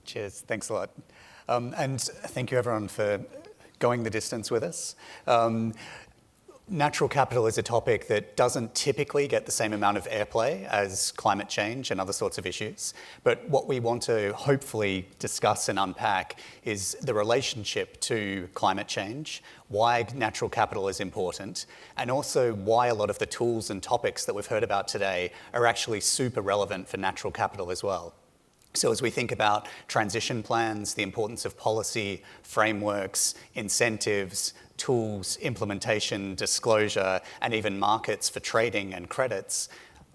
Cheers, thanks a lot. And thank you everyone for going the distance with us. Natural capital is a topic that doesn't typically get the same amount of airplay as climate change and other sorts of issues. But what we want to hopefully discuss and unpack is the relationship to climate change, why natural capital is important, and also why a lot of the tools and topics that we've heard about today are actually super relevant for natural capital as well. So as we think about transition plans, the importance of policy, frameworks, incentives, tools, implementation, disclosure, and even markets for trading and credits,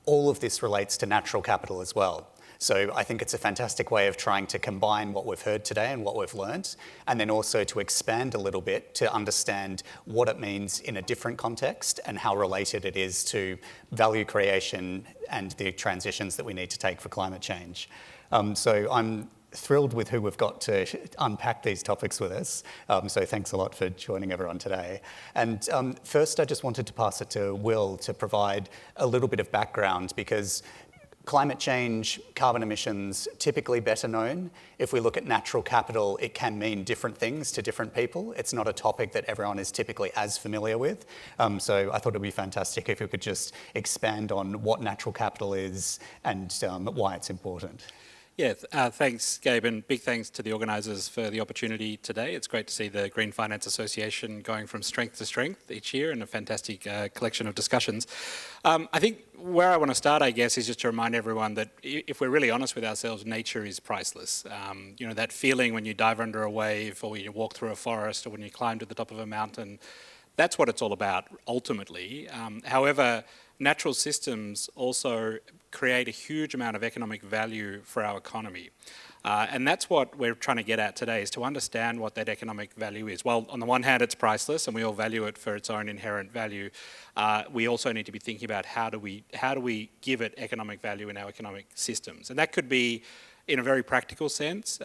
all of this relates to natural capital as well. So I think it's a fantastic way of trying to combine what we've heard today and what we've learned, and then also to expand a little bit to understand what it means in a different context and how related it is to value creation and the transitions that we need to take for climate change. So I'm thrilled with who we've got to unpack these topics with us. So thanks a lot for joining everyone today. And first, I just wanted to pass it to Will to provide a little bit of background, because climate change, carbon emissions, typically better known. If we look at natural capital, it can mean different things to different people. It's not a topic that everyone is typically as familiar with. So I thought it'd be fantastic if we could just expand on what natural capital is and why it's important. Yeah, thanks, Gabe, and big thanks to the organisers for the opportunity today. It's great to see the Green Finance Association going from strength to strength each year, and a fantastic collection of discussions. I think where I want to start, I guess, is just to remind everyone that if we're really honest with ourselves, nature is priceless. You know, that feeling when you dive under a wave, or when you walk through a forest, or when you climb to the top of a mountain, that's what it's all about, ultimately. However, natural systems also create a huge amount of economic value for our economy. And that's what we're trying to get at today, is to understand what that economic value is. Well, on the one hand, it's priceless and we all value it for its own inherent value. We also need to be thinking about how do we give it economic value in our economic systems. And that could be in a very practical sense.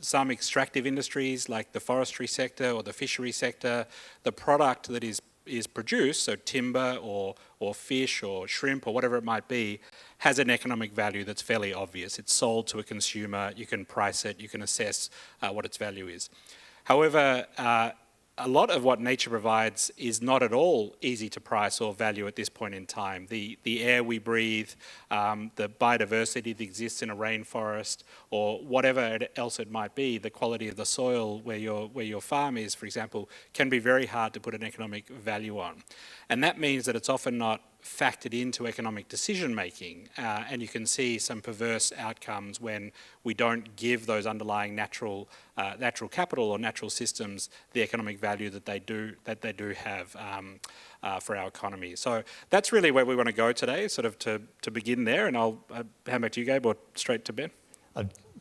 Some extractive industries like the forestry sector or the fishery sector, the product that is produced, so timber or fish or shrimp or whatever it might be, has an economic value that's fairly obvious. It's sold to a consumer, you can price it, you can assess what its value is. However, a lot of what nature provides is not at all easy to price or value at this point in time. The air we breathe, the biodiversity that exists in a rainforest, or whatever else it might be, the quality of the soil where your farm is, for example, can be very hard to put an economic value on. And that means that it's often not factored into economic decision making, and you can see some perverse outcomes when we don't give those underlying natural capital or natural systems the economic value that they do have for our economy. So that's really where we want to go today, sort of to begin there, and I'll hand back to you, Gabe, or straight to Ben.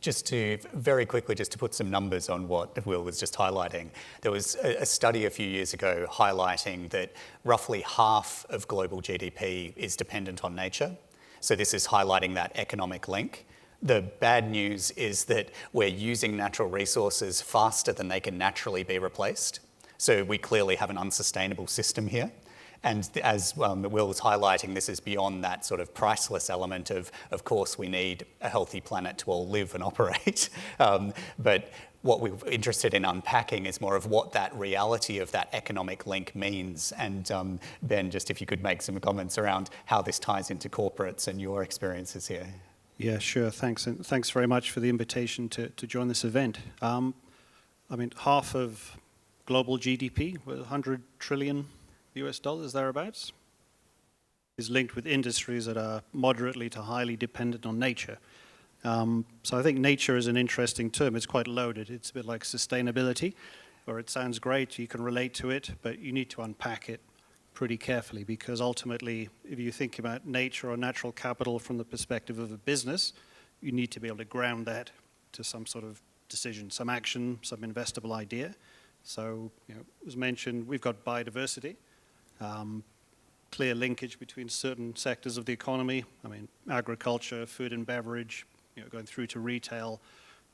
Just to very quickly, just to put some numbers on what Will was just highlighting, there was a study a few years ago highlighting that roughly half of global GDP is dependent on nature. So this is highlighting that economic link. The bad news is that we're using natural resources faster than they can naturally be replaced. So we clearly have an unsustainable system here. And as Will was highlighting, this is beyond that sort of priceless element of course, we need a healthy planet to all live and operate. But what we're interested in unpacking is more of what that reality of that economic link means. And Ben, just if you could make some comments around how this ties into corporates and your experiences here. Yeah, sure. Thanks. And thanks very much for the invitation to join this event. I mean, half of global GDP, 100 trillion US dollars thereabouts, is linked with industries that are moderately to highly dependent on nature. So I think nature is an interesting term. It's quite loaded. It's a bit like sustainability, where it sounds great, you can relate to it, but you need to unpack it pretty carefully, because ultimately, if you think about nature or natural capital from the perspective of a business, you need to be able to ground that to some sort of decision, some action, some investable idea. So, as mentioned, we've got biodiversity. Clear linkage between certain sectors of the economy. I mean, agriculture, food and beverage, going through to retail,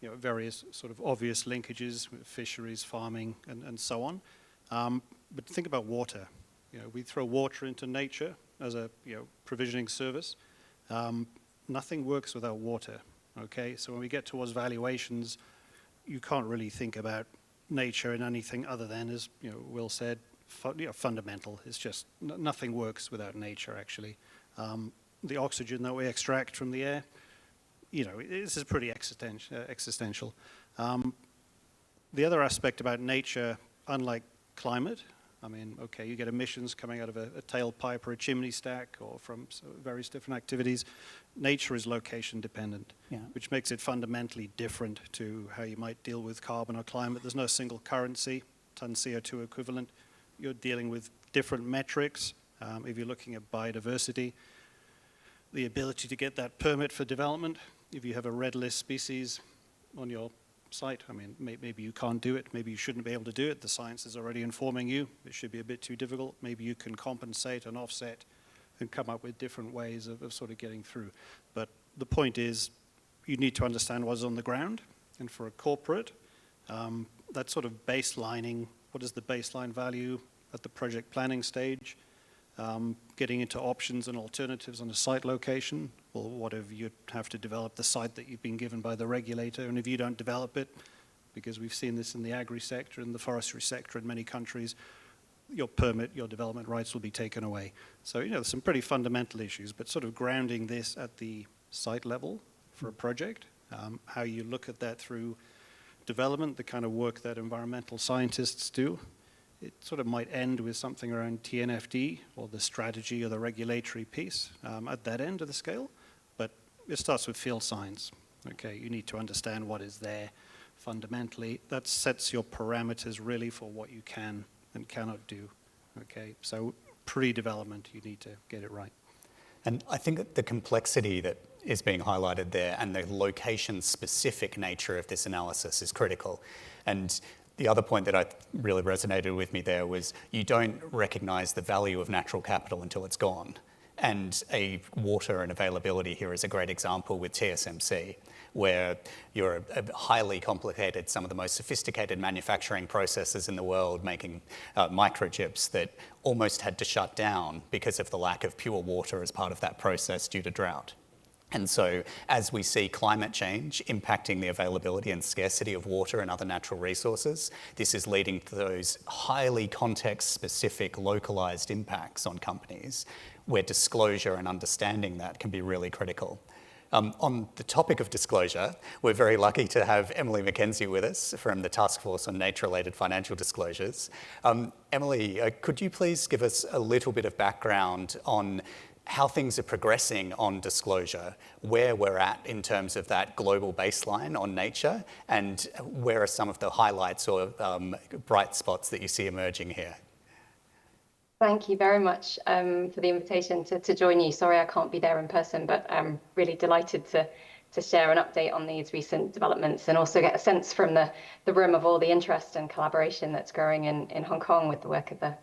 various sort of obvious linkages with fisheries, farming, and so on. But think about water. We throw water into nature as a provisioning service. Nothing works without water. Okay, so when we get towards valuations, you can't really think about nature in anything other than, as Will said, fundamental. It's just nothing works without nature. Actually, the oxygen that we extract from the air, this is pretty existential. The other aspect about nature, unlike climate, I mean, okay, you get emissions coming out of a tailpipe or a chimney stack or from various different activities. Nature is location dependent, which makes it fundamentally different to how you might deal with carbon or climate. There's no single currency, ton CO2 equivalent. You're dealing with different metrics. If you're looking at biodiversity, the ability to get that permit for development, if you have a red list species on your site, I mean, maybe you can't do it, maybe you shouldn't be able to do it, the science is already informing you, it should be a bit too difficult, maybe you can compensate and offset and come up with different ways of sort of getting through. But the point is, you need to understand what's on the ground, and for a corporate, that sort of baselining, what is the baseline value at the project planning stage, getting into options and alternatives on a site location. Well, what if you have to develop the site that you've been given by the regulator, and if you don't develop it, because we've seen this in the agri sector and the forestry sector in many countries, your permit, your development rights will be taken away. So, there's some pretty fundamental issues, but sort of grounding this at the site level for a project, how you look at that through development, the kind of work that environmental scientists do. It sort of might end with something around TNFD or the strategy or the regulatory piece at that end of the scale, but it starts with field science. Okay, you need to understand what is there fundamentally. That sets your parameters really for what you can and cannot do. Okay, so pre-development, you need to get it right. And I think that the complexity that is being highlighted there and the location-specific nature of this analysis is critical. And the other point that really resonated with me there was you don't recognise the value of natural capital until it's gone. And water and availability here is a great example with TSMC, where you're a highly complicated, some of the most sophisticated manufacturing processes in the world, making microchips that almost had to shut down because of the lack of pure water as part of that process due to drought. And so as we see climate change impacting the availability and scarcity of water and other natural resources, this is leading to those highly context-specific, localized impacts on companies, where disclosure and understanding that can be really critical. On the topic of disclosure, we're very lucky to have Emily McKenzie with us from the Taskforce on Nature-related Financial Disclosures. Emily, could you please give us a little bit of background on how things are progressing on disclosure, where we're at in terms of that global baseline on nature, and where are some of the highlights or bright spots that you see emerging here? Thank you very much for the invitation to join you. Sorry I can't be there in person, but I'm really delighted to share an update on these recent developments and also get a sense from the room of all the interest and collaboration that's growing in Hong Kong with the work of the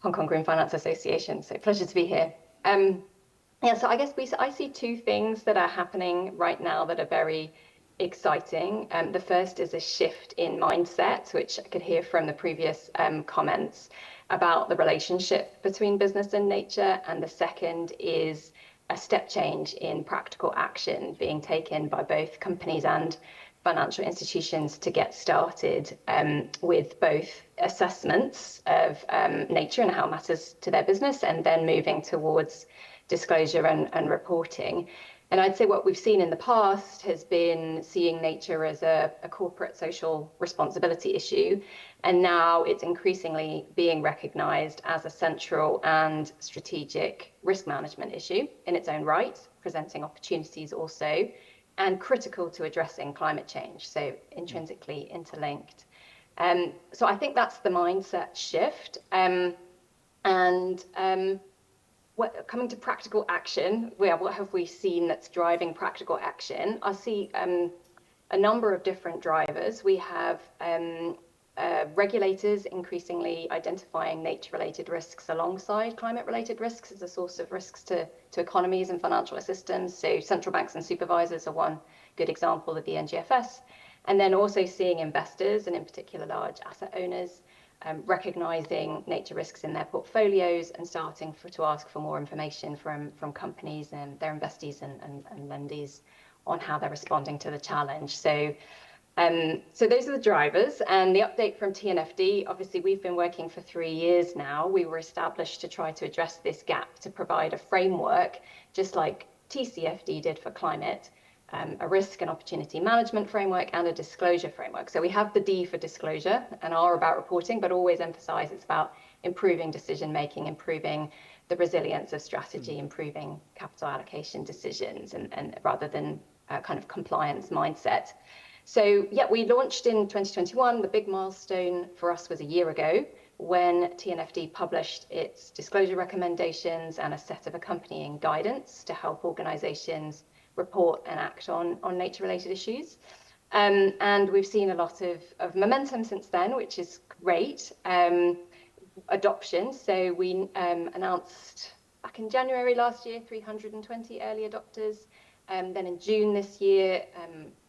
Hong Kong Green Finance Association. So pleasure to be here. So I guess I see two things that are happening right now that are very exciting. The first is a shift in mindset, which I could hear from the previous comments about the relationship between business and nature. And the second is a step change in practical action being taken by both companies and financial institutions to get started with both assessments of nature and how it matters to their business, and then moving towards disclosure and reporting. And I'd say what we've seen in the past has been seeing nature as a corporate social responsibility issue. And now it's increasingly being recognized as a central and strategic risk management issue in its own right, presenting opportunities also, and critical to addressing climate change, so intrinsically interlinked. So I think that's the mindset shift. Coming to practical action, what have we seen that's driving practical action? I see a number of different drivers. We have regulators increasingly identifying nature-related risks alongside climate-related risks as a source of risks to economies and financial systems. So central banks and supervisors are one good example of the NGFS. And then also seeing investors, and in particular large asset owners, recognizing nature risks in their portfolios and starting to ask for more information from companies and their investees and lendees how they're responding to the challenge. So those are the drivers, and the update from TNFD, obviously we've been working for 3 years now. We were established to try to address this gap, to provide a framework, just like TCFD did for climate, a risk and opportunity management framework and a disclosure framework. So we have the D for disclosure and R about reporting, but always emphasize it's about improving decision making, improving the resilience of strategy, improving capital allocation decisions, and rather than kind of compliance mindset. So yeah, we launched in 2021. The big milestone for us was a year ago when TNFD published its disclosure recommendations and a set of accompanying guidance to help organizations report and act on nature-related issues. And we've seen a lot of momentum since then, which is great. Adoption. So we announced back in January last year, 320 early adopters. Then in June this year,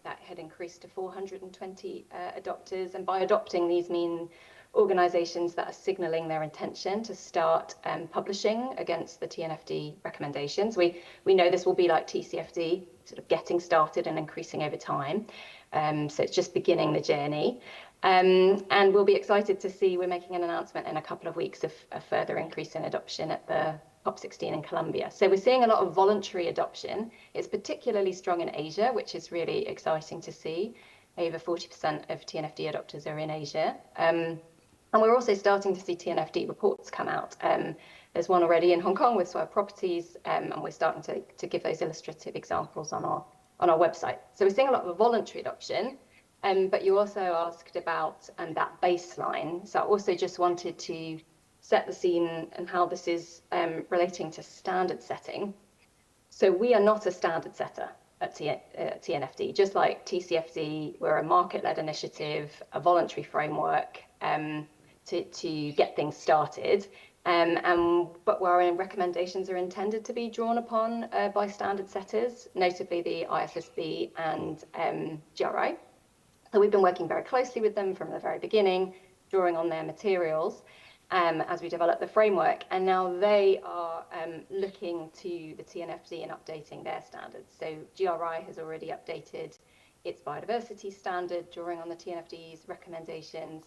that had increased to 420 adopters. And by adopting, these mean organizations that are signaling their intention to start publishing against the TNFD recommendations. We know this will be like TCFD, sort of getting started and increasing over time. So it's just beginning the journey. And we'll be excited to see, we're making an announcement in a couple of weeks of a further increase in adoption at the COP16 in Colombia. So we're seeing a lot of voluntary adoption. It's particularly strong in Asia, which is really exciting to see. Over 40% of TNFD adopters are in Asia. And we're also starting to see TNFD reports come out. There's one already in Hong Kong with Swire Properties, and we're starting to give those illustrative examples on our website. So we're seeing a lot of voluntary adoption. But you also asked about that baseline. So I also just wanted to set the scene and how this is relating to standard setting. So we are not a standard setter at TNFD. Just like TCFD, we're a market-led initiative, a voluntary framework to get things started. But our recommendations are intended to be drawn upon by standard setters, notably the ISSB and GRI. So we've been working very closely with them from the very beginning, drawing on their materials as we develop the framework. And now they are looking to the TNFD and updating their standards. So GRI has already updated its biodiversity standard, drawing on the TNFD's recommendations.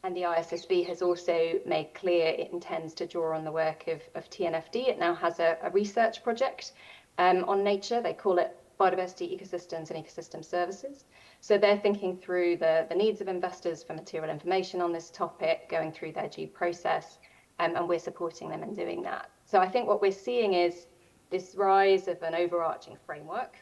And the ISSB has also made clear it intends to draw on the work of TNFD. It now has a research project on nature. They call it Biodiversity, Ecosystems and Ecosystem Services. So they're thinking through the needs of investors for material information on this topic, going through their due process, and we're supporting them in doing that. So I think what we're seeing is this rise of an overarching framework,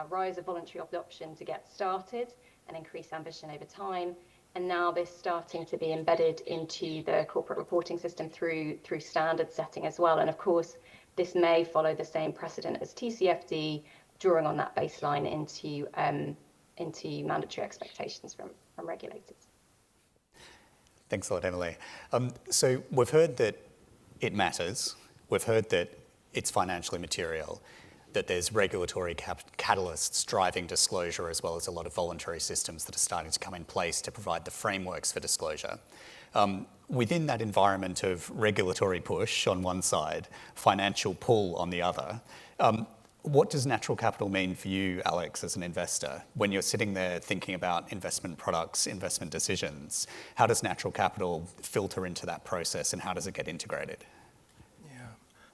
rise of voluntary adoption to get started and increase ambition over time. And now this starting to be embedded into the corporate reporting system through standard setting as well. And of course, this may follow the same precedent as TCFD, drawing on that baseline into mandatory expectations from regulators. Thanks a lot, Emily. So we've heard that it matters. We've heard that it's financially material, that there's regulatory catalysts driving disclosure, as well as a lot of voluntary systems that are starting to come in place to provide the frameworks for disclosure. Within that environment of regulatory push on one side, financial pull on the other, what does natural capital mean for you, Alex, as an investor? When you're sitting there thinking about investment products, investment decisions, how does natural capital filter into that process and how does it get integrated?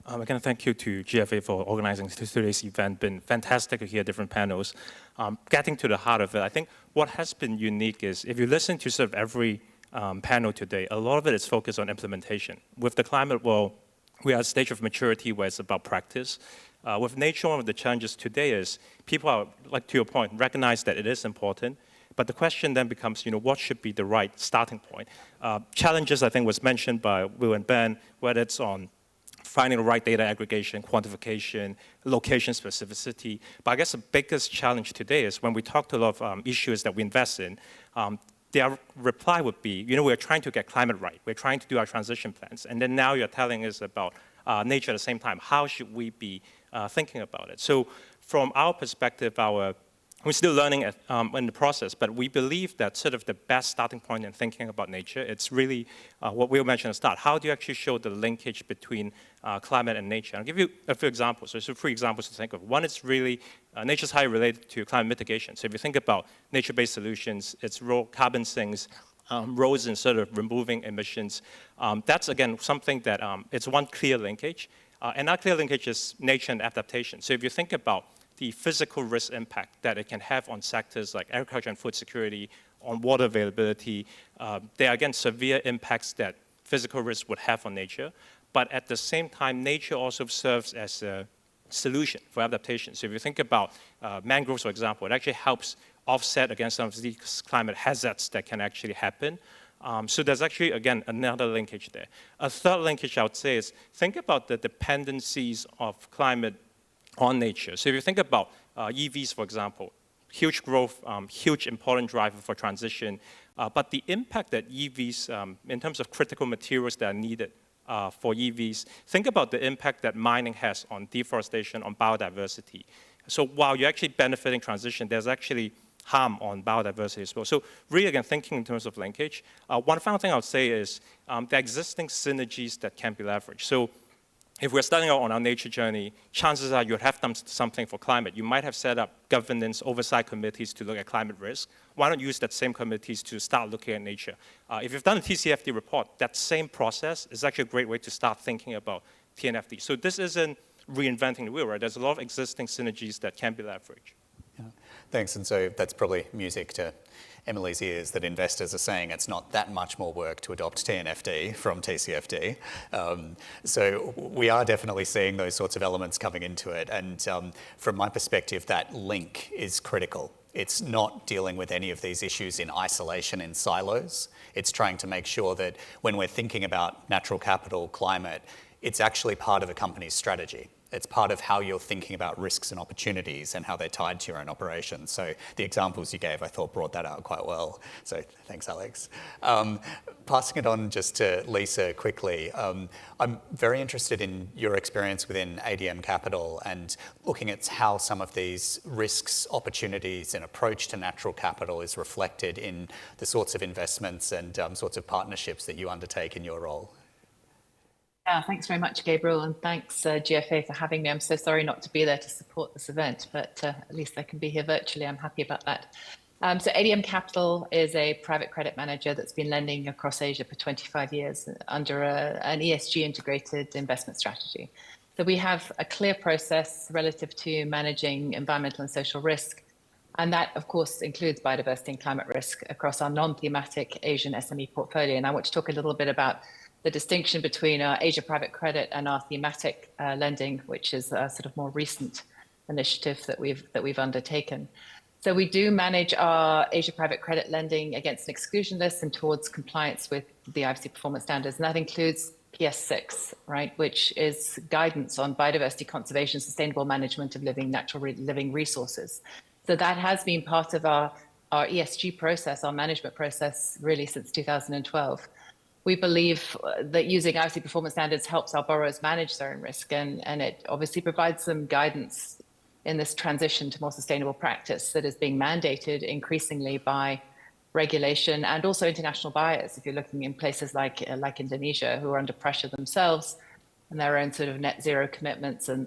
Again, thank you to GFA for organizing today's event. Been fantastic to hear different panels. Getting to the heart of it, I think what has been unique is if you listen to sort of every panel today, a lot of it is focused on implementation. With the climate, well, we are at a stage of maturity where it's about practice. With nature, one of the challenges today is people are, like to your point, recognize that it is important. But the question then becomes, what should be the right starting point? Challenges, I think, was mentioned by Will and Ben, whether it's on finding the right data aggregation, quantification, location specificity. But I guess the biggest challenge today is when we talk to a lot of issues that we invest in, their reply would be, we're trying to get climate right. We're trying to do our transition plans. And then now you're telling us about nature at the same time. How should we be thinking about it? So from our perspective, our We're still learning in the process, but we believe that sort of the best starting point in thinking about nature, it's really what Will mentioned at the start. How do you actually show the linkage between climate and nature? I'll give you a few examples. So 3 examples to think of. One is really, nature's highly related to climate mitigation. So if you think about nature-based solutions, its role, carbon sinks, roles in sort of removing emissions. That's, again, something that it's one clear linkage. And that clear linkage is nature and adaptation. So if you think about the physical risk impact that it can have on sectors like agriculture and food security, on water availability. There are, again, severe impacts that physical risk would have on nature. But at the same time, nature also serves as a solution for adaptation. So if you think about mangroves, for example, it actually helps offset against some of these climate hazards that can actually happen. So there's actually, again, another linkage there. A third linkage, I would say, is think about the dependencies of climate on nature. So if you think about EVs, for example, huge growth, huge important driver for transition, but the impact that EVs, in terms of critical materials that are needed for EVs, think about the impact that mining has on deforestation, on biodiversity. So while you're actually benefiting transition, there's actually harm on biodiversity as well. So really, again, thinking in terms of linkage. One final thing I would say is the existing synergies that can be leveraged. So if we're starting out on our nature journey, chances are you'd have done something for climate. You might have set up governance oversight committees to look at climate risk. Why not use that same committees to start looking at nature? If you've done a TCFD report, that same process is actually a great way to start thinking about TNFD. So this isn't reinventing the wheel, right? There's a lot of existing synergies that can be leveraged. Yeah. Thanks. And so that's probably music to Emily's ears that investors are saying it's not that much more work to adopt TNFD from TCFD. So we are definitely seeing those sorts of elements coming into it. And from my perspective, that link is critical. It's not dealing with any of these issues in isolation, in silos. It's trying to make sure that when we're thinking about natural capital, climate, it's actually part of a company's strategy. It's part of how you're thinking about risks and opportunities and how they're tied to your own operations. So the examples you gave, I thought, brought that out quite well. So thanks, Alex. Passing it on just to Lisa quickly. I'm very interested in your experience within ADM Capital and looking at how some of these risks, opportunities, and approach to natural capital is reflected in the sorts of investments and sorts of partnerships that you undertake in your role. Yeah, thanks very much, Gabriel, and thanks GFA for having me. I'm so sorry not to be there to support this event, but at least I can be here virtually. I'm happy about that. So ADM Capital is a private credit manager that's been lending across Asia for 25 years under an ESG integrated investment strategy. So we have a clear process relative to managing environmental and social risk. And that, of course, includes biodiversity and climate risk across our non-thematic Asian SME portfolio. And I want to talk a little bit about the distinction between our Asia private credit and our thematic lending, which is a sort of more recent initiative that we've undertaken. So we do manage our Asia private credit lending against an exclusion list and towards compliance with the IFC performance standards. And that includes PS6, right, which is guidance on biodiversity conservation, sustainable management of living resources. So that has been part of our ESG process, our management process, really since 2012. We believe that using IFC performance standards helps our borrowers manage their own risk, and it obviously provides some guidance in this transition to more sustainable practice that is being mandated increasingly by regulation and also international buyers. If you're looking in places like Indonesia, who are under pressure themselves and their own sort of net zero commitments and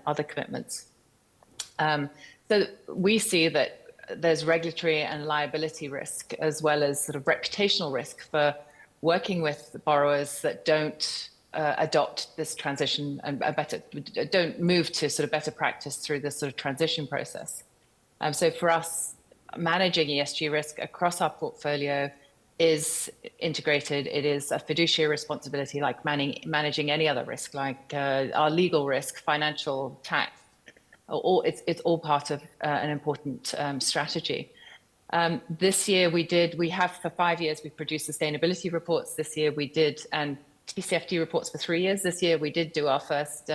other commitments. So we see that there's regulatory and liability risk as well as sort of reputational risk for working with borrowers that don't adopt this transition and don't move to sort of better practice through this sort of transition process. So for us, managing ESG risk across our portfolio is integrated. It is a fiduciary responsibility, like managing any other risk, like our legal risk, financial, tax. It's all part of an important strategy. This year we have for 5 years, we've produced sustainability reports. This year we did, and TCFD reports for 3 years. This year we did do our first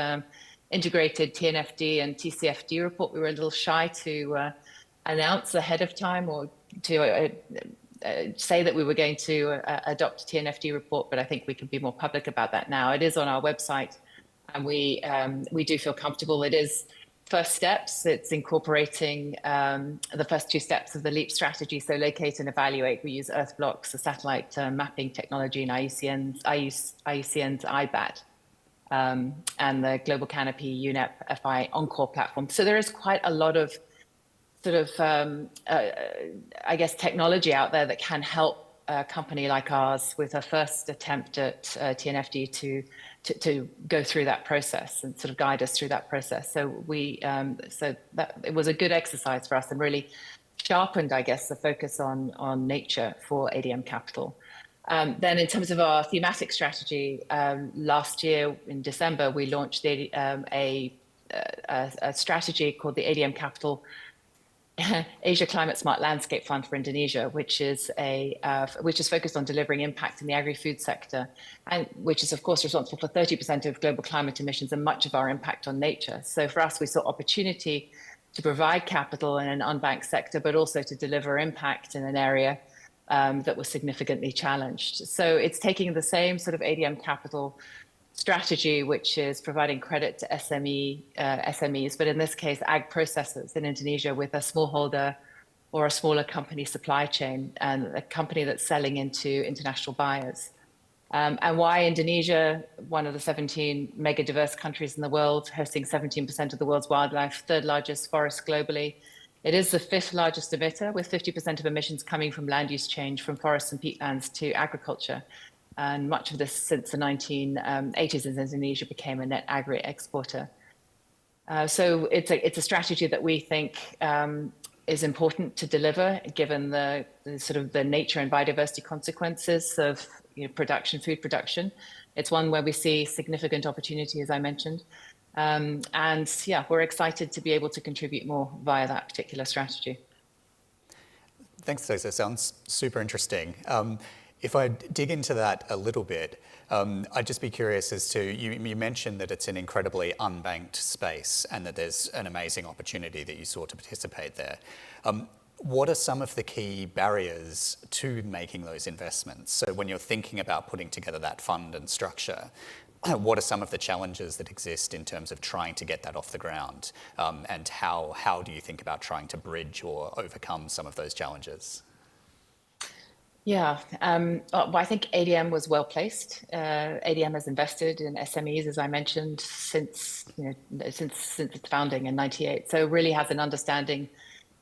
integrated TNFD and TCFD report. We were a little shy to announce ahead of time or to say that we were going to adopt a TNFD report, but I think we can be more public about that now. It is on our website, and we do feel comfortable. It is first steps. It's incorporating the first two steps of the LEAP strategy. So locate and evaluate. We use Earth blocks, the satellite mapping technology, and IUCN's IBAT, and the Global Canopy UNEP FI Encore platform. So there is quite a lot of sort of, I guess, technology out there that can help a company like ours with a first attempt at TNFD to go through that process and sort of guide us through that process. So so that it was a good exercise for us and really sharpened, I guess, the focus on nature for ADM Capital. Then in terms of our thematic strategy, last year in December, we launched a strategy called the ADM Capital Asia Climate Smart Landscape Fund for Indonesia, which is focused on delivering impact in the agri-food sector, and which is of course responsible for 30% of global climate emissions and much of our impact on nature. So for us, we saw opportunity to provide capital in an unbanked sector, but also to deliver impact in an area that was significantly challenged. So it's taking the same sort of ADM Capital strategy, which is providing credit to SMEs, but in this case, ag processors in Indonesia with a smallholder or a smaller company supply chain and a company that's selling into international buyers. And why Indonesia, one of the 17 mega diverse countries in the world, hosting 17% of the world's wildlife, third largest forest globally. It is the fifth largest emitter, with 50% of emissions coming from land use change from forests and peatlands to agriculture. And much of this since the 1980s as Indonesia became a net agri exporter. So it's a strategy that we think is important to deliver, given the sort of the nature and biodiversity consequences of food production. It's one where we see significant opportunity, as I mentioned. And yeah, we're excited to be able to contribute more via that particular strategy. Thanks, Lisa. Sounds super interesting. If I dig into that a little bit, I'd just be curious as to, you mentioned that it's an incredibly unbanked space and that there's an amazing opportunity that you saw to participate there. What are some of the key barriers to making those investments? So when you're thinking about putting together that fund and structure, what are some of the challenges that exist in terms of trying to get that off the ground? And how do you think about trying to bridge or overcome some of those challenges? Yeah, well, I think ADM was well placed. ADM has invested in SMEs, as I mentioned, since its founding in '98. So really has an understanding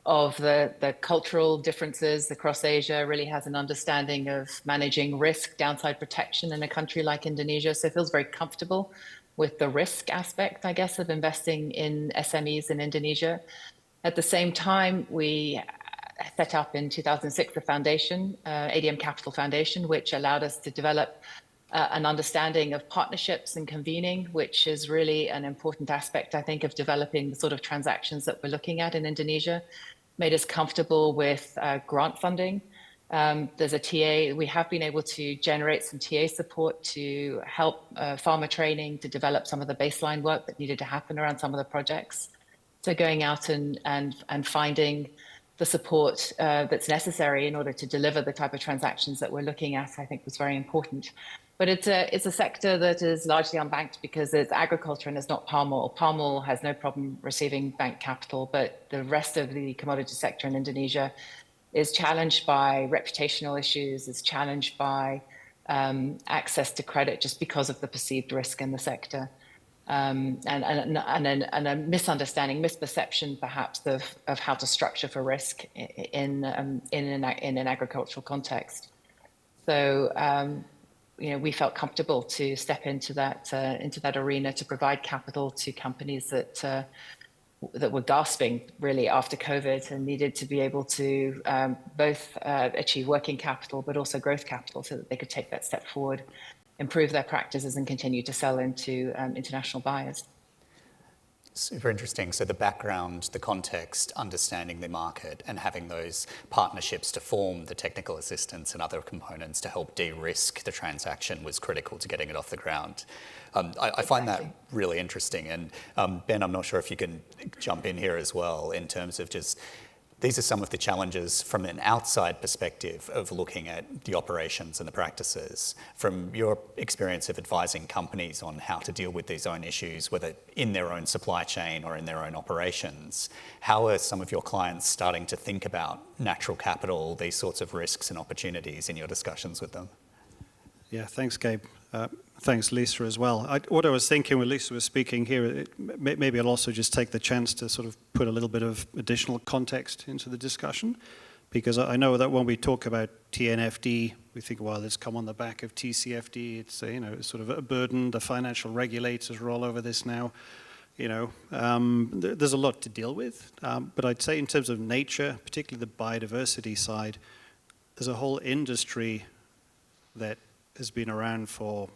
of the cultural differences across Asia. Really has an understanding of managing risk, downside protection in a country like Indonesia. So it feels very comfortable with the risk aspect, I guess, of investing in SMEs in Indonesia. At the same time, we set up in 2006 the foundation, ADM Capital Foundation, which allowed us to develop an understanding of partnerships and convening, which is really an important aspect, I think, of developing the sort of transactions that we're looking at in Indonesia. Made us comfortable with grant funding. There's a TA, we have been able to generate some TA support to help farmer training, to develop some of the baseline work that needed to happen around some of the projects. So going out and finding the support that's necessary in order to deliver the type of transactions that we're looking at, I think was very important. But it's a sector that is largely unbanked because it's agriculture and it's not palm oil. Palm oil has no problem receiving bank capital, but the rest of the commodity sector in Indonesia is challenged by reputational issues, is challenged by access to credit just because of the perceived risk in the sector. And a misunderstanding, misperception perhaps of how to structure for risk in an agricultural context. So we felt comfortable to step into that arena to provide capital to companies that were gasping really after COVID and needed to be able to both achieve working capital but also growth capital so that they could take that step forward, improve their practices and continue to sell into international buyers. Super interesting. So the background, the context, understanding the market and having those partnerships to form the technical assistance and other components to help de-risk the transaction was critical to getting it off the ground. I find that really interesting. And Ben, I'm not sure if you can jump in here as well in terms of just These are some of the challenges from an outside perspective of looking at the operations and the practices. From your experience of advising companies on how to deal with these own issues, whether in their own supply chain or in their own operations, how are some of your clients starting to think about natural capital, these sorts of risks and opportunities in your discussions with them? Yeah, thanks, Gabe. Thanks, Lisa, as well. What I was thinking when Lisa was speaking here, maybe I'll also just take the chance to sort of put a little bit of additional context into the discussion, because I know that when we talk about TNFD, we think, well, it's come on the back of TCFD. It's it's sort of a burden. The financial regulators are all over this now. There's a lot to deal with. But I'd say in terms of nature, particularly the biodiversity side, there's a whole industry that has been around for,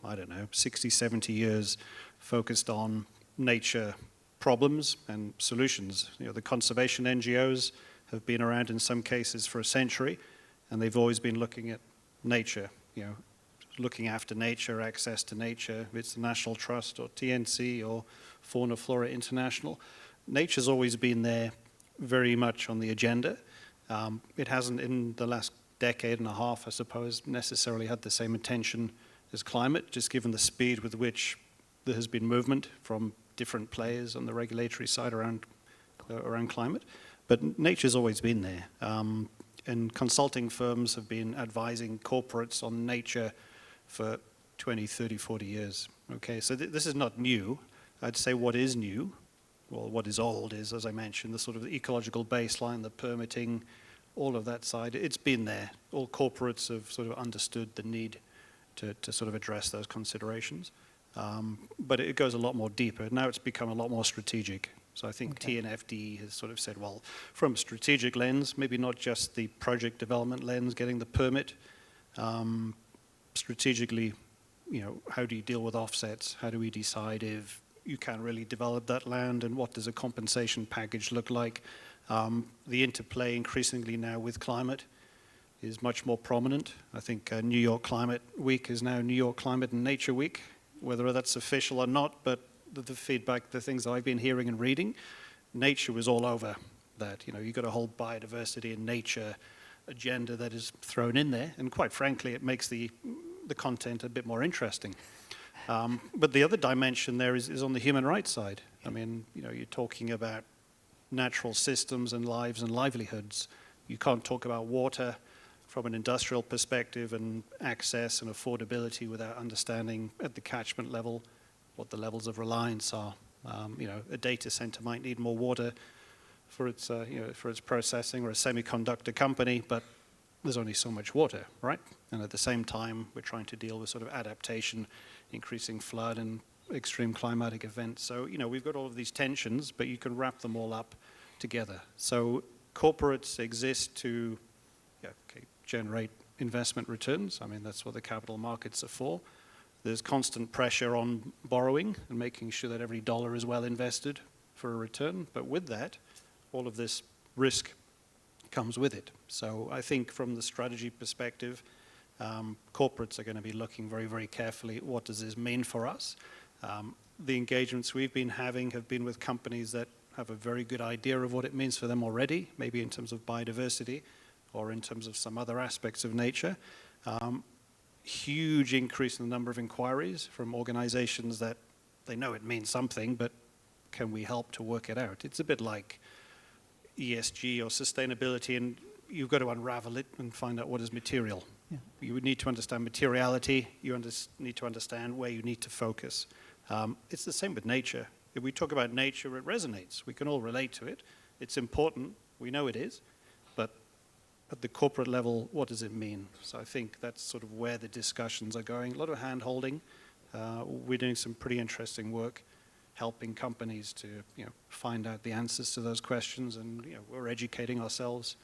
60, 70 years, focused on nature problems and solutions. The conservation NGOs have been around in some cases for a century, and they've always been looking at nature, looking after nature, access to nature. It's the National Trust or TNC or Fauna Flora International. Nature's always been there very much on the agenda. It hasn't in the last decade and a half, I suppose, necessarily had the same attention as climate, just given the speed with which there has been movement from different players on the regulatory side around climate. But nature's always been there. And consulting firms have been advising corporates on nature for 20, 30, 40 years. Okay, so this is not new. I'd say what is new, well, what is old is, as I mentioned, the sort of ecological baseline, the permitting, all of that side. It's been there. All corporates have sort of understood the need to sort of address those considerations. But it goes a lot more deeper. Now it's become a lot more strategic. So I think TNFD has sort of said, well, from a strategic lens, maybe not just the project development lens, getting the permit, strategically, how do you deal with offsets? How do we decide if you can't really develop that land, and what does a compensation package look like? The interplay increasingly now with climate is much more prominent. I think New York Climate Week is now New York Climate and Nature Week, whether that's official or not, but the feedback, the things I've been hearing and reading, nature was all over that. You've got a whole biodiversity and nature agenda that is thrown in there, and quite frankly, it makes the content a bit more interesting. But the other dimension there is on the human rights side. I mean, you're talking about natural systems and lives and livelihoods. You can't talk about water from an industrial perspective and access and affordability without understanding at the catchment level what the levels of reliance are. A data center might need more water for its processing, or a semiconductor company, but there's only so much water, right? And at the same time, we're trying to deal with sort of adaptation, increasing flood and extreme climatic events. So, we've got all of these tensions, but you can wrap them all up together. So corporates exist to generate investment returns. I mean, that's what the capital markets are for. There's constant pressure on borrowing and making sure that every dollar is well invested for a return. But with that, all of this risk comes with it. So I think from the strategy perspective, corporates are going to be looking very, very carefully at what does this mean for us. The engagements we've been having have been with companies that have a very good idea of what it means for them already, maybe in terms of biodiversity or in terms of some other aspects of nature. Huge increase in the number of inquiries from organizations that they know it means something, but can we help to work it out? It's a bit like ESG or sustainability, and you've got to unravel it and find out what is material. Yeah. You would need to understand materiality. You need to understand where you need to focus. It's the same with nature. If we talk about nature, it resonates. We can all relate to it. It's important. We know it is. But at the corporate level, what does it mean? So I think that's sort of where the discussions are going. A lot of hand-holding. We're doing some pretty interesting work helping companies to find out the answers to those questions, and we're educating ourselves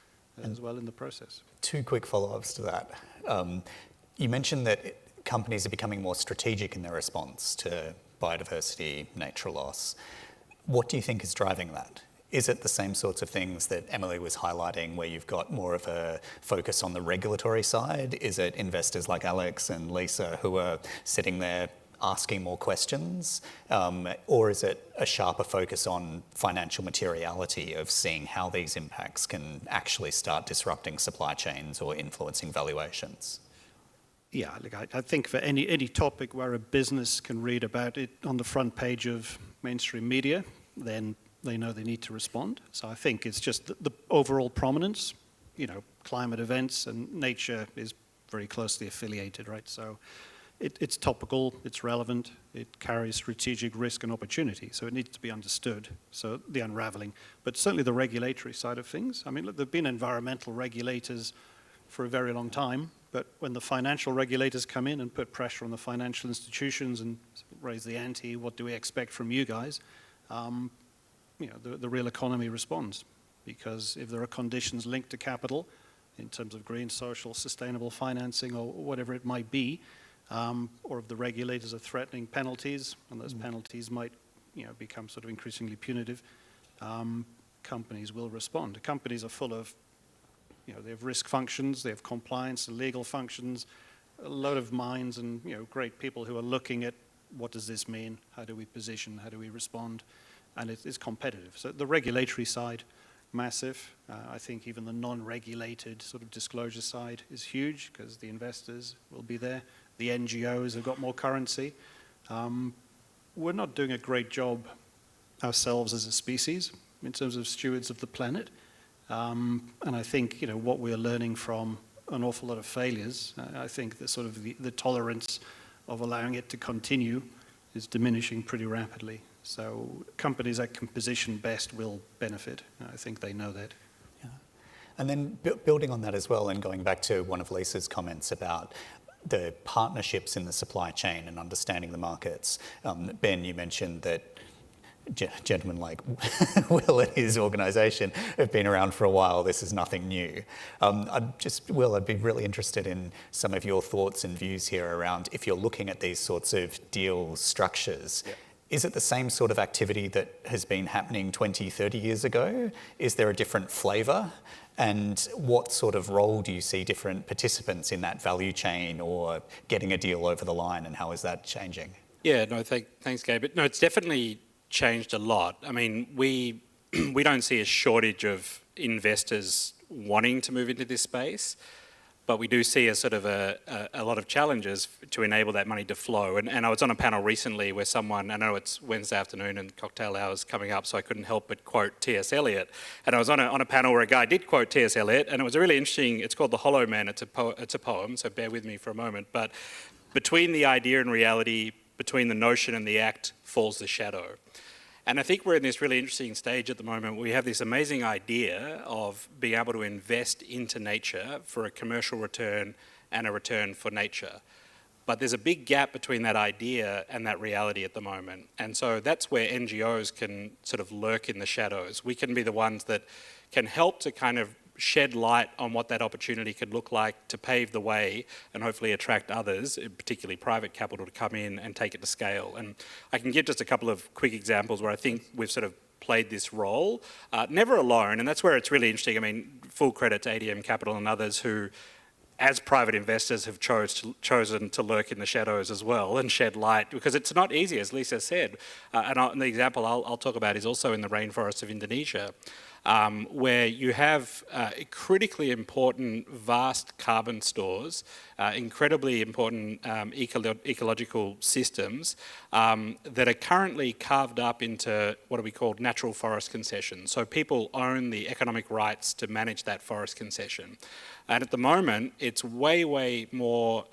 as well in the process. Two quick follow-ups to that. You mentioned that companies are becoming more strategic in their response to biodiversity, nature loss. What do you think is driving that? Is it the same sorts of things that Emily was highlighting, where you've got more of a focus on the regulatory side? Is it investors like Alex and Lisa who are sitting there asking more questions? Or is it a sharper focus on financial materiality of seeing how these impacts can actually start disrupting supply chains or influencing valuations? Yeah, look, I think for any topic where a business can read about it on the front page of mainstream media, then they know they need to respond. So I think it's just the overall prominence, climate events and nature is very closely affiliated, right? So it's topical, it's relevant, it carries strategic risk and opportunity, so it needs to be understood. So the unraveling, but certainly the regulatory side of things. I mean, look, there've been environmental regulators for a very long time, but when the financial regulators come in and put pressure on the financial institutions and raise the ante, what do we expect from you guys? The real economy responds, because if there are conditions linked to capital in terms of green, social, sustainable financing or whatever it might be, or if the regulators are threatening penalties, and those penalties might become sort of increasingly punitive, companies will respond. Companies are full of, they have risk functions, they have compliance and legal functions, a lot of minds and great people who are looking at what does this mean, how do we position, how do we respond, and it's competitive. So the regulatory side, massive. I think even the non-regulated sort of disclosure side is huge because the investors will be there. The NGOs have got more currency. We're not doing a great job ourselves as a species in terms of stewards of the planet. And I think what we're learning from an awful lot of failures, I think that sort of the tolerance of allowing it to continue is diminishing pretty rapidly. So companies that can position best will benefit. I think they know that. Yeah. And then building on that as well, and going back to one of Lisa's comments about the partnerships in the supply chain and understanding the markets. Ben, you mentioned that gentlemen like Will and his organisation have been around for a while. This is nothing new. Will, I'd be really interested in some of your thoughts and views here around if you're looking at these sorts of deal structures. Yeah. Is it the same sort of activity that has been happening 20, 30 years ago? Is there a different flavour? And what sort of role do you see different participants in that value chain or getting a deal over the line, and how is that changing? Yeah, no, thanks, Gabe. No, it's definitely changed a lot. I mean, we don't see a shortage of investors wanting to move into this space, but we do see a sort of a lot of challenges to enable that money to flow. And I was on a panel recently where someone, I know it's Wednesday afternoon and cocktail hours coming up, so I couldn't help but quote T.S. Eliot. And I was on a panel where a guy did quote T.S. Eliot, and it was a really interesting, it's called The Hollow Man, it's a poem, so bear with me for a moment. But between the idea and reality, between the notion and the act, falls the shadow. And I think we're in this really interesting stage at the moment where we have this amazing idea of being able to invest into nature for a commercial return and a return for nature. But there's a big gap between that idea and that reality at the moment. And so that's where NGOs can sort of lurk in the shadows. We can be the ones that can help to kind of shed light on what that opportunity could look like to pave the way and hopefully attract others, particularly private capital, to come in and take it to scale. And I can give just a couple of quick examples where I think we've sort of played this role, never alone, and that's where it's really interesting. I mean, full credit to ADM Capital and others who, as private investors, have chosen to lurk in the shadows as well and shed light, because it's not easy, as Lisa said. And the example I'll talk about is also in the rainforests of Indonesia, where you have critically important, vast carbon stores, incredibly important ecological systems that are currently carved up into what are we called natural forest concessions. So people own the economic rights to manage that forest concession. And at the moment, it's way, way more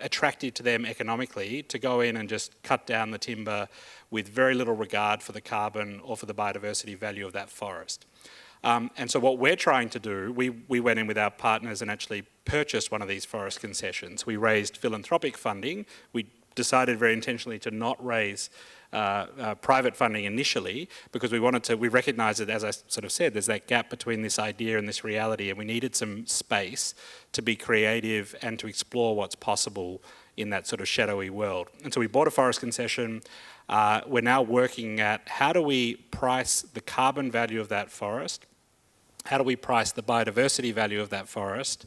attractive to them economically to go in and just cut down the timber with very little regard for the carbon or for the biodiversity value of that forest. And so what we're trying to do, we went in with our partners and actually purchased one of these forest concessions. We raised philanthropic funding. We decided very intentionally to not raise private funding initially because we recognised that, as I sort of said, there's that gap between this idea and this reality, and we needed some space to be creative and to explore what's possible in that sort of shadowy world. And so we bought a forest concession. We're now working at how do we price the carbon value of that forest? How do we price the biodiversity value of that forest?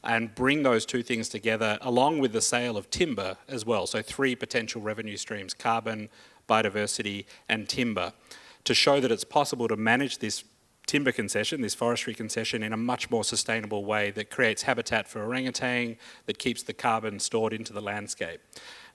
and bring those two things together along with the sale of timber as well. So 3 potential revenue streams: carbon, biodiversity, and timber, to show that it's possible to manage this timber concession, this forestry concession, in a much more sustainable way that creates habitat for orangutan, that keeps the carbon stored into the landscape.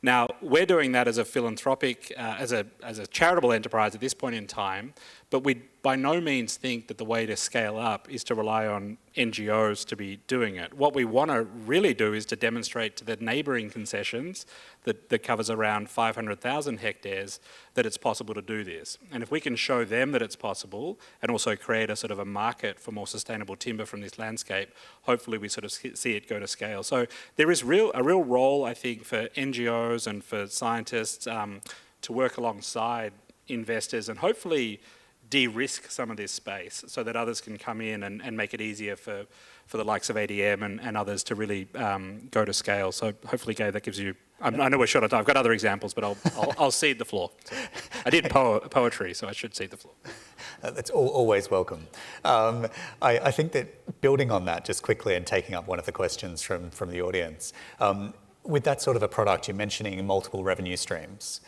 Now, we're doing that as a philanthropic, as a charitable enterprise at this point in time, but we by no means think that the way to scale up is to rely on NGOs to be doing it. What we want to really do is to demonstrate to the neighbouring concessions that covers around 500,000 hectares that it's possible to do this. And if we can show them that it's possible and also create a sort of a market for more sustainable timber from this landscape, hopefully we sort of see it go to scale. So there is a real role, I think, for NGOs and for scientists to work alongside investors and hopefully de-risk some of this space so that others can come in and make it easier for the likes of ADM and others to really go to scale. So hopefully, Gabe, that gives you... I know we're short on time. I've got other examples, but I'll cede the floor. So I did poetry, so I should cede the floor. That's always welcome. I think that building on that just quickly and taking up one of the questions from the audience, with that sort of a product, you're mentioning multiple revenue streams.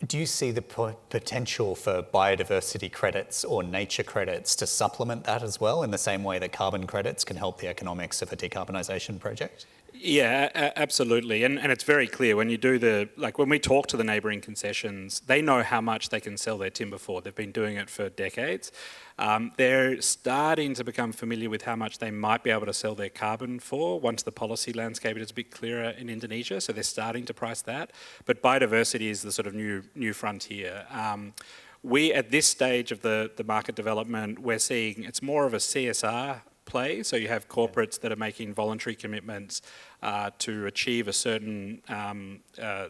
Do you see the potential for biodiversity credits or nature credits to supplement that as well, in the same way that carbon credits can help the economics of a decarbonisation project? Yeah, absolutely. And it's very clear when you do when we talk to the neighbouring concessions, they know how much they can sell their timber for. They've been doing it for decades. They're starting to become familiar with how much they might be able to sell their carbon for once the policy landscape is a bit clearer in Indonesia. So they're starting to price that. But biodiversity is the sort of new frontier. We, at this stage of the market development, we're seeing it's more of a CSR play. So you have corporates that are making voluntary commitments to achieve a certain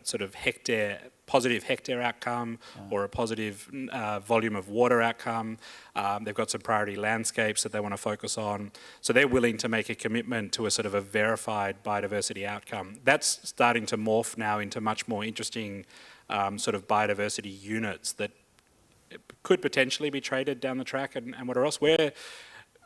sort of positive hectare outcome or a positive volume of water outcome. They've got some priority landscapes that they want to focus on. So they're willing to make a commitment to a sort of a verified biodiversity outcome. That's starting to morph now into much more interesting sort of biodiversity units that could potentially be traded down the track and whatever else.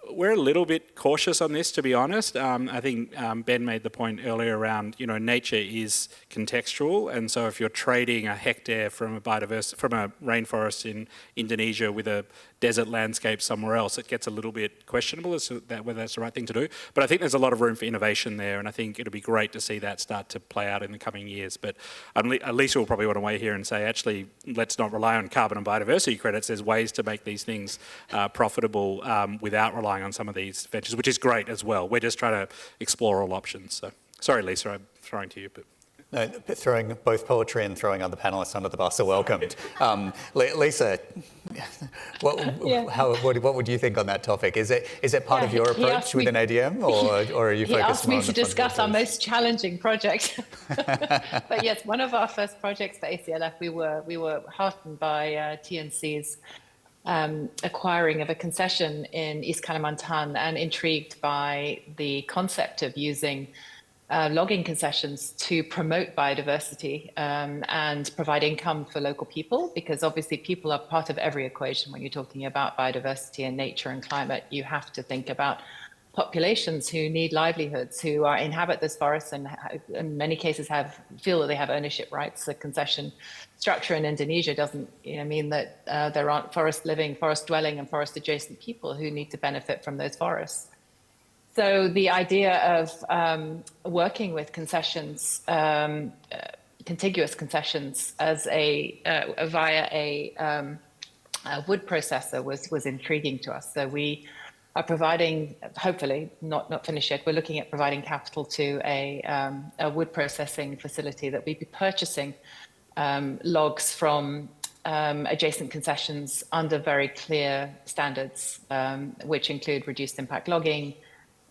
We're a little bit cautious on this, to be honest. I think Ben made the point earlier around, nature is contextual, and so if you're trading a hectare from a rainforest in Indonesia with a desert landscape somewhere else, it gets a little bit questionable as to whether that's the right thing to do. But I think there's a lot of room for innovation there, and I think it'll be great to see that start to play out in the coming years. But Lisa will probably want to weigh here and say, actually, let's not rely on carbon and biodiversity credits. There's ways to make these things profitable without relying on some of these ventures, which is great as well. We're just trying to explore all options. So, sorry, Lisa, I'm throwing to you, but... No, throwing both poetry and throwing other panelists under the bus are welcomed. Lisa, what would you think on that topic? Is it part of your approach within ADM, or are you focused more on the... He asked me to discuss our most challenging project. But yes, one of our first projects for ACLF, we were heartened by TNC's acquiring of a concession in East Kalimantan and intrigued by the concept of using logging concessions to promote biodiversity and provide income for local people, because obviously people are part of every equation when you're talking about biodiversity and nature and climate. You have to think about populations who need livelihoods, who inhabit this forest and in many cases feel that they have ownership rights. The concession structure in Indonesia doesn't mean that there aren't forest dwelling and forest adjacent people who need to benefit from those forests. So the idea of working with concessions, contiguous concessions, as via a wood processor was intriguing to us. So we are providing, hopefully not finished yet, we're looking at providing capital to a wood processing facility that we'd be purchasing logs from adjacent concessions under very clear standards, which include reduced impact logging,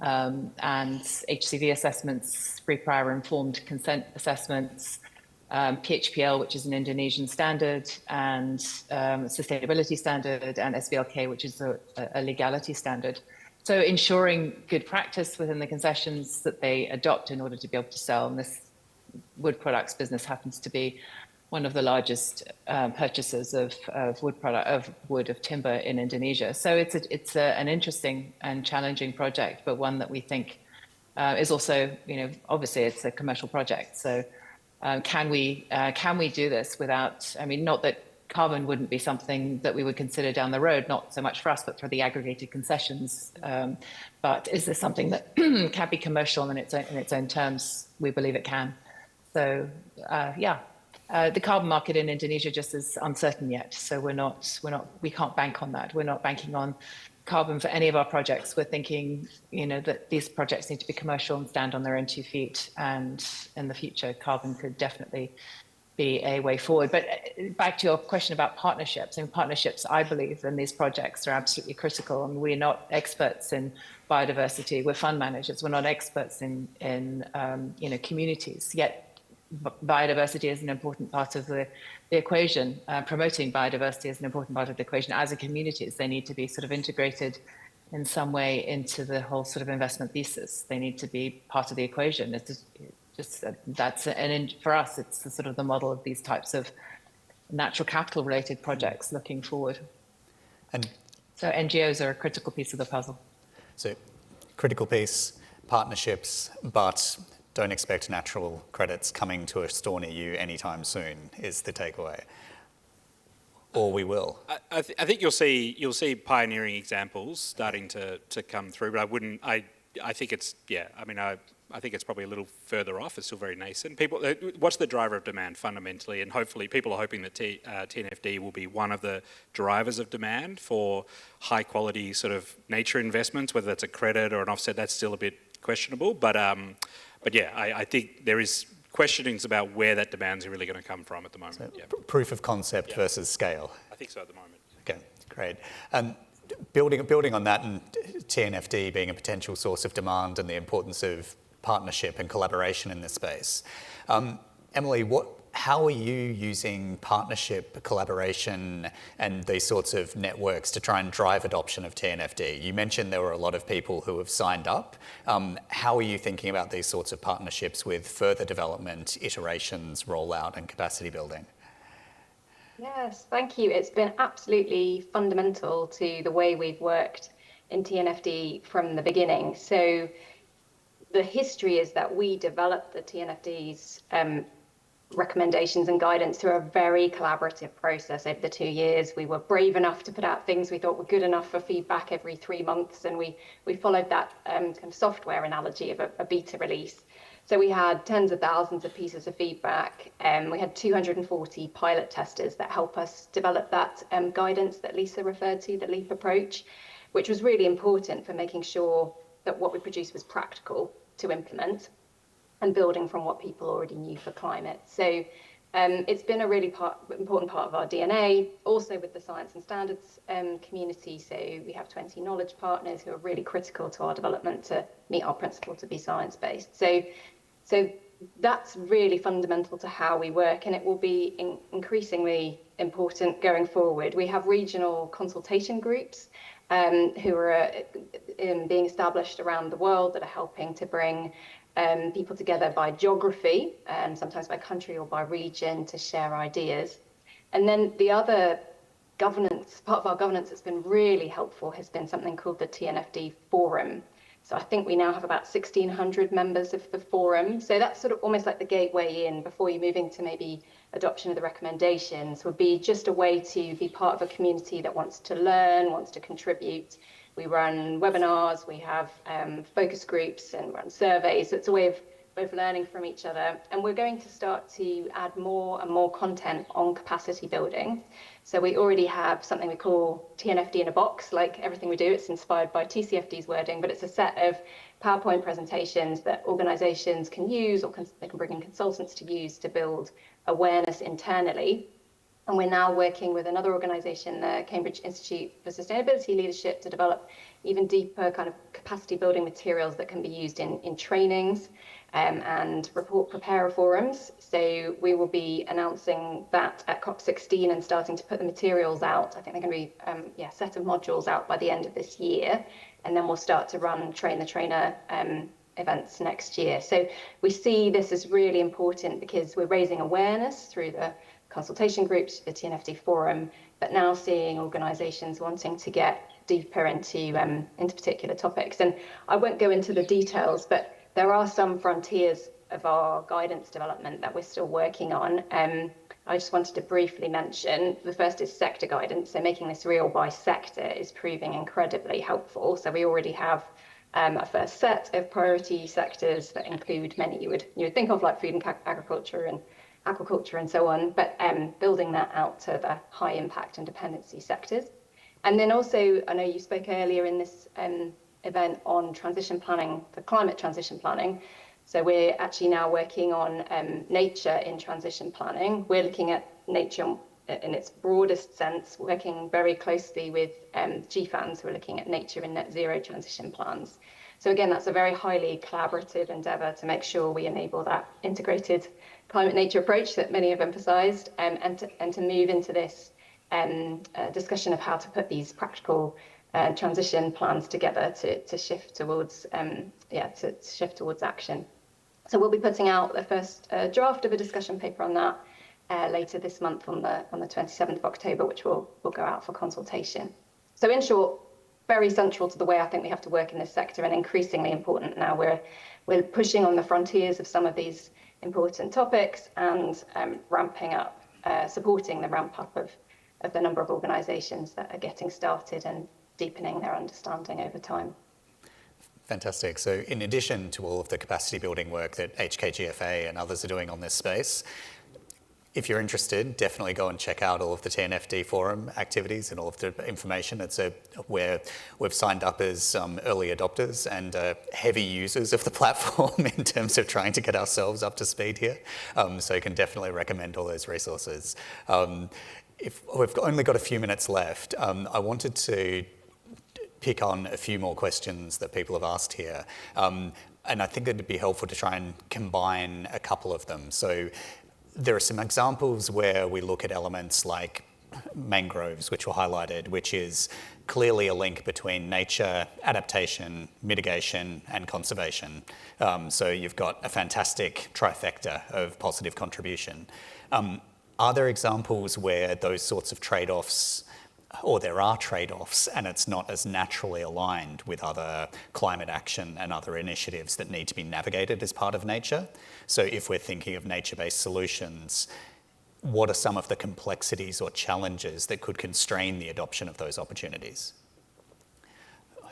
and HCV assessments, pre-prior informed consent assessments, PHPL, which is an Indonesian standard, and sustainability standard, and SVLK, which is a legality standard. So ensuring good practice within the concessions that they adopt in order to be able to sell. And this wood products business happens to be one of the largest purchasers of timber in Indonesia. So it's an interesting and challenging project, but one that we think is also, obviously it's a commercial project. So can we do this without, not that carbon wouldn't be something that we would consider down the road, not so much for us, but for the aggregated concessions. But is this something that can be commercial in its own terms? We believe it can. So the carbon market in Indonesia just is uncertain yet. So we can't bank on that. We're not banking on carbon for any of our projects. We're thinking, that these projects need to be commercial and stand on their own 2 feet. And in the future, carbon could definitely be a way forward. But back to your question about partnerships. Partnerships, I believe, in these projects are absolutely critical. And we're not experts in biodiversity. We're fund managers. We're not experts in communities. Yet biodiversity is an important part of the equation. Promoting biodiversity is an important part of the equation. As a communities, they need to be sort of integrated in some way into the whole sort of investment thesis. They need to be part of the equation. For us, it's the sort of the model of these types of natural capital related projects looking forward. And so NGOs are a critical piece of the puzzle. So critical piece, partnerships, but don't expect natural credits coming to a store near you anytime soon is the takeaway. Or we will. I think you'll see pioneering examples starting to come through, but I think it's I think it's probably a little further off. It's still very nascent. What's the driver of demand fundamentally? And hopefully people are hoping that TNFD will be one of the drivers of demand for high quality sort of nature investments, whether that's a credit or an offset. That's still a bit questionable. But yeah, I think there is questionings about where that demand's really going to come from at the moment. So proof of concept versus scale. I think so at the moment. Okay, great. Building on that, and TNFD being a potential source of demand and the importance of partnership and collaboration in this space. Emily, how are you using partnership, collaboration, and these sorts of networks to try and drive adoption of TNFD? You mentioned there were a lot of people who have signed up. How are you thinking about these sorts of partnerships with further development, iterations, rollout, and capacity building? Yes, thank you. It's been absolutely fundamental to the way we've worked in TNFD from the beginning. So the history is that we developed the TNFD's recommendations and guidance through a very collaborative process over the 2 years. We were brave enough to put out things we thought were good enough for feedback every 3 months, and we followed that kind of software analogy of a beta release. So we had tens of thousands of pieces of feedback, and we had 240 pilot testers that help us develop that guidance that Lisa referred to, the LEAP approach, which was really important for making sure that what we produced was practical to implement and building from what people already knew for climate. So it's been a really important part of our DNA, also with the science and standards community. So we have 20 knowledge partners who are really critical to our development to meet our principle to be science-based. So that's really fundamental to how we work, and it will be increasingly important going forward. We have regional consultation groups who are being established around the world that are helping to bring people together by geography, and sometimes by country or by region, to share ideas. And then the other governance, part of our governance that's been really helpful has been something called the TNFD Forum. So I think we now have about 1,600 members of the forum. So that's sort of almost like the gateway in before you move into maybe adoption of the recommendations, would be just a way to be part of a community that wants to learn, wants to contribute. We run webinars, we have focus groups and run surveys. So it's a way of both learning from each other. And we're going to start to add more and more content on capacity building. So we already have something we call TNFD in a box. Like everything we do, it's inspired by TCFD's wording, but it's a set of PowerPoint presentations that organizations can use, or they can bring in consultants to use to build awareness internally. And we're now working with another organization, the Cambridge Institute for Sustainability Leadership, to develop even deeper kind of capacity building materials that can be used in trainings and report preparer forums. So we will be announcing that at COP16 and starting to put the materials out. I think they're going to be a set of modules out by the end of this year. And then we'll start to run train the trainer events next year. So we see this as really important because we're raising awareness through the consultation groups, the TNFD forum, but now seeing organizations wanting to get deeper into particular topics. And I won't go into the details, but there are some frontiers of our guidance development that we're still working on. I just wanted to briefly mention, the first is sector guidance. So making this real by sector is proving incredibly helpful. So we already have a first set of priority sectors that include many you would think of, like food and agriculture and aquaculture and so on, but building that out to the high impact and dependency sectors. And then also, I know you spoke earlier in this event on transition planning, for climate transition planning. So we're actually now working on nature in transition planning. We're looking at nature in its broadest sense, working very closely with GFANs who are looking at nature in net zero transition plans. So again, that's a very highly collaborative endeavour to make sure we enable that integrated climate nature approach that many have emphasised, and to move into this discussion of how to put these practical transition plans together to shift towards shift towards action. So we'll be putting out the first draft of a discussion paper on that later this month on the 27th of October, which will go out for consultation. So in short, very central to the way I think we have to work in this sector, and increasingly important now. We're pushing on the frontiers of some of these important topics and ramping up, supporting the ramp up of the number of organisations that are getting started and deepening their understanding over time. Fantastic. So in addition to all of the capacity building work that HKGFA and others are doing on this space, if you're interested, definitely go and check out all of the TNFD forum activities and all of the information. It's where we've signed up as early adopters and heavy users of the platform in terms of trying to get ourselves up to speed here. So you can definitely recommend all those resources. If we've only got a few minutes left, I wanted to pick on a few more questions that people have asked here. And I think it'd be helpful to try and combine a couple of them. So there are some examples where we look at elements like mangroves, which were highlighted, which is clearly a link between nature, adaptation, mitigation, and conservation. So you've got a fantastic trifecta of positive contribution. Are there examples where those sorts of trade-offs, or there are trade-offs, and it's not as naturally aligned with other climate action and other initiatives that need to be navigated as part of nature? So if we're thinking of nature-based solutions, what are some of the complexities or challenges that could constrain the adoption of those opportunities?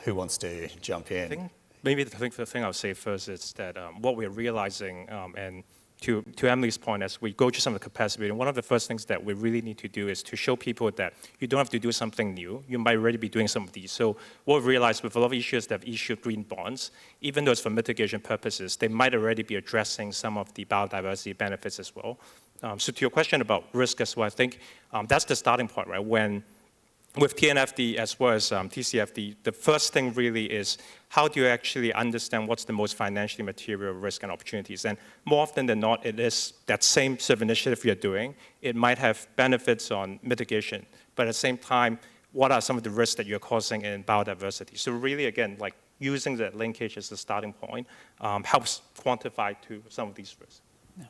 Who wants to jump in? I think maybe the thing I'll say first is that what we're realizing, and to Emily's point, as we go through some of the capacity building, one of the first things that we really need to do is to show people that you don't have to do something new. You might already be doing some of these. So what we realized with a lot of issues that have issued green bonds, even though it's for mitigation purposes, they might already be addressing some of the biodiversity benefits as well. So to your question about risk as well, I think that's the starting point, right? With TNFD as well as TCFD, the first thing really is how do you actually understand what's the most financially material risk and opportunities? And more often than not, it is that same sort of initiative you're doing. It might have benefits on mitigation, but at the same time, what are some of the risks that you're causing in biodiversity? So really, again, like using that linkage as the starting point helps quantify to some of these risks. Yeah.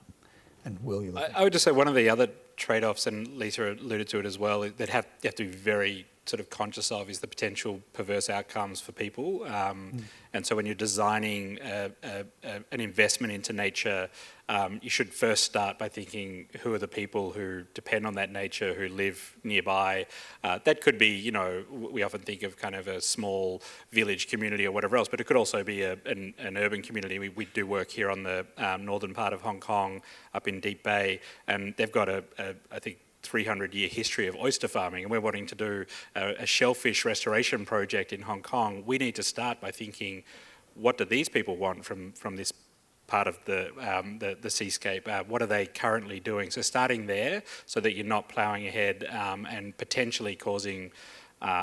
And Will, you I would just say one of the other trade-offs, and Lisa alluded to it as well, that you have to be very sort of conscious of is the potential perverse outcomes for people. And so when you're designing an investment into nature, you should first start by thinking who are the people who depend on that nature, who live nearby. That could be, you know, we often think of kind of a small village community or whatever else, but it could also be an urban community. We do work here on the northern part of Hong Kong, up in Deep Bay, and they've got I think, 300-year history of oyster farming, and we're wanting to do a shellfish restoration project in Hong Kong. We need to start by thinking, what do these people want from this part of the seascape? What are they currently doing? So starting there, so that you're not ploughing ahead and potentially causing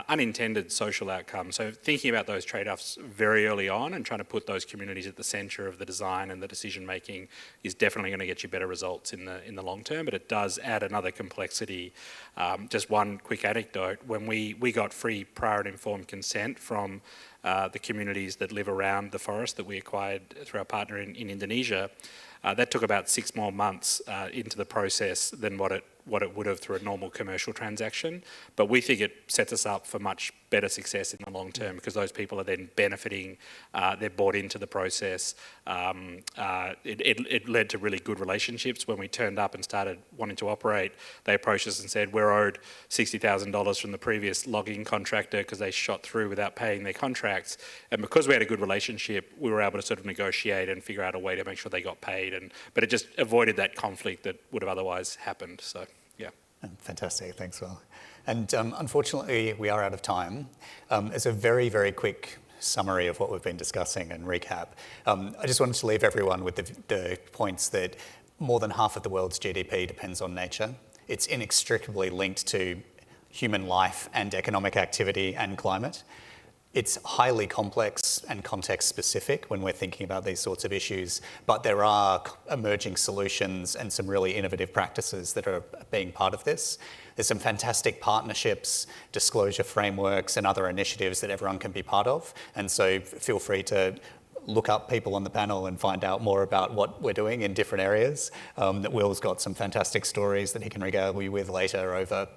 unintended social outcomes. So thinking about those trade-offs very early on and trying to put those communities at the centre of the design and the decision making is definitely going to get you better results in the long term, but it does add another complexity. Just one quick anecdote, when we got free prior and informed consent from the communities that live around the forest that we acquired through our partner in Indonesia, that took about 6 more months into the process than what it would have through a normal commercial transaction. But we think it sets us up for much better success in the long term, because those people are then benefiting, they're bought into the process. It led to really good relationships. When we turned up and started wanting to operate, they approached us and said, we're owed $60,000 from the previous logging contractor because they shot through without paying their contracts. And because we had a good relationship, we were able to sort of negotiate and figure out a way to make sure they got paid. But it just avoided that conflict that would have otherwise happened. So, yeah. Fantastic, thanks, Will. And unfortunately, we are out of time. As a very, very quick summary of what we've been discussing and recap, I just wanted to leave everyone with the points that more than half of the world's GDP depends on nature. It's inextricably linked to human life and economic activity and climate. It's highly complex and context specific when we're thinking about these sorts of issues, but there are emerging solutions and some really innovative practices that are being part of this. There's some fantastic partnerships, disclosure frameworks, and other initiatives that everyone can be part of. And so feel free to look up people on the panel and find out more about what we're doing in different areas. Will's got some fantastic stories that he can regale you with later over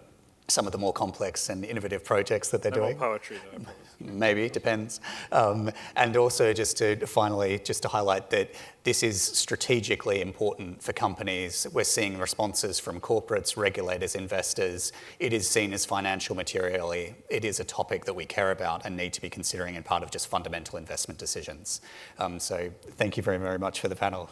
some of the more complex and innovative projects that they're doing. More poetry, though. Maybe, depends. And also just to finally, just to highlight that this is strategically important for companies. We're seeing responses from corporates, regulators, investors. It is seen as financial materially. It is a topic that we care about and need to be considering in part of just fundamental investment decisions. So thank you very, very much for the panel.